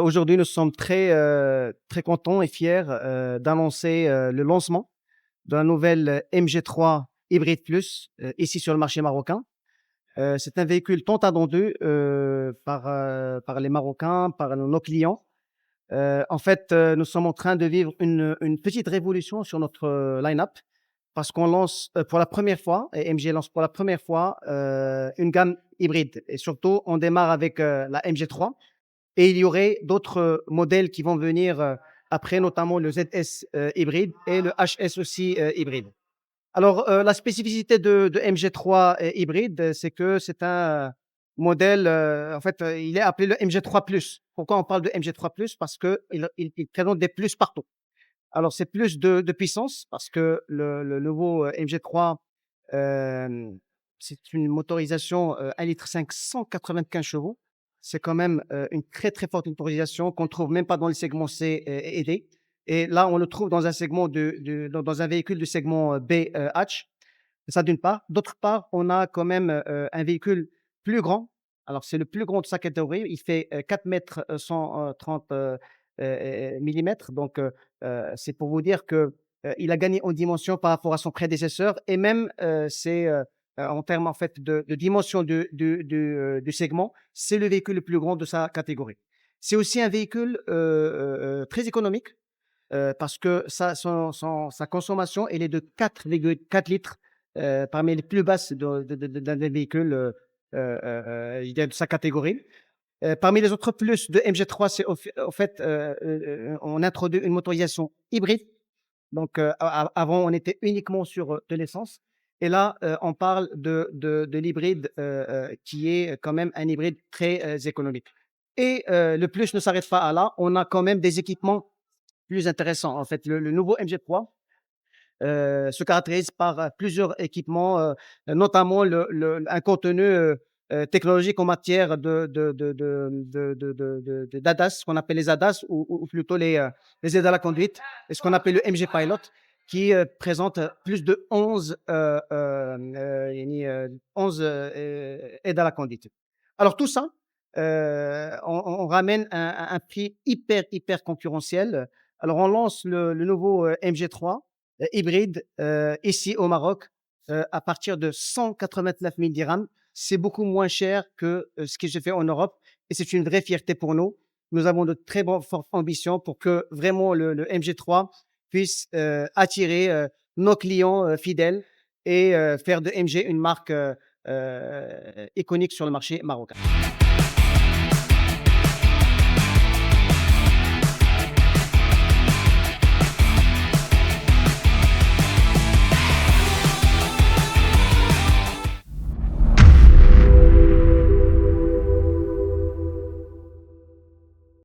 Aujourd'hui, nous sommes très contents et fiers d'annoncer le lancement de la nouvelle MG3 Hybride Plus ici sur le marché marocain. C'est un véhicule tant attendu par les Marocains, par nos clients. Nous sommes en train de vivre une petite révolution sur notre line-up parce qu'on lance pour la première fois, et MG lance pour la première fois une gamme hybride. Et surtout, on démarre avec la MG3. Et il y aurait d'autres modèles qui vont venir après, notamment le ZS hybride et le HS aussi hybride. Alors, la spécificité de MG3 hybride, c'est que c'est un modèle, il est appelé le MG3 Plus. Pourquoi on parle de MG3 Plus? Parce qu'il présente des plus partout. Alors, c'est plus de puissance parce que le nouveau MG3, euh, c'est une motorisation 1,5 litre, 195 chevaux. C'est quand même une très forte motorisation qu'on ne trouve même pas dans le segment C et D. Et là, on le trouve dans un segment dans un véhicule du segment B Hatch. Ça d'une part. D'autre part, on a quand même un véhicule plus grand. Alors, c'est le plus grand de sa catégorie. Il fait 4 mètres 130 millimètres. Donc, c'est pour vous dire que il a gagné en dimension par rapport à son prédécesseur. Et même, c'est en termes en fait de dimension du segment, c'est le véhicule le plus grand de sa catégorie. C'est aussi un véhicule très économique parce que sa consommation, elle est de 4,4 litres, parmi les plus basses d'un des véhicules de sa catégorie. Parmi les autres plus de MG3, c'est on introduit une motorisation hybride. Donc, avant, on était uniquement sur de l'essence. Et là, on parle de l'hybride qui est quand même un hybride très économique. Et le plus ne s'arrête pas à là. On a quand même des équipements plus intéressants. En fait, le nouveau MG3 se caractérise par plusieurs équipements, notamment un contenu technologique en matière d'ADAS, ce qu'on appelle les ADAS, ou plutôt les aides à la conduite, et ce qu'on appelle le MG Pilot, qui présente plus de 11 aides à la conduite. Alors tout ça, on ramène un prix hyper concurrentiel. Alors on lance le nouveau MG3 hybride ici au Maroc à partir de 189 000 dirhams. C'est beaucoup moins cher que ce que j'ai fait en Europe et c'est une vraie fierté pour nous. Nous avons de très fortes ambitions pour que vraiment le MG3 puisse attirer nos clients fidèles et faire de MG une marque iconique sur le marché marocain.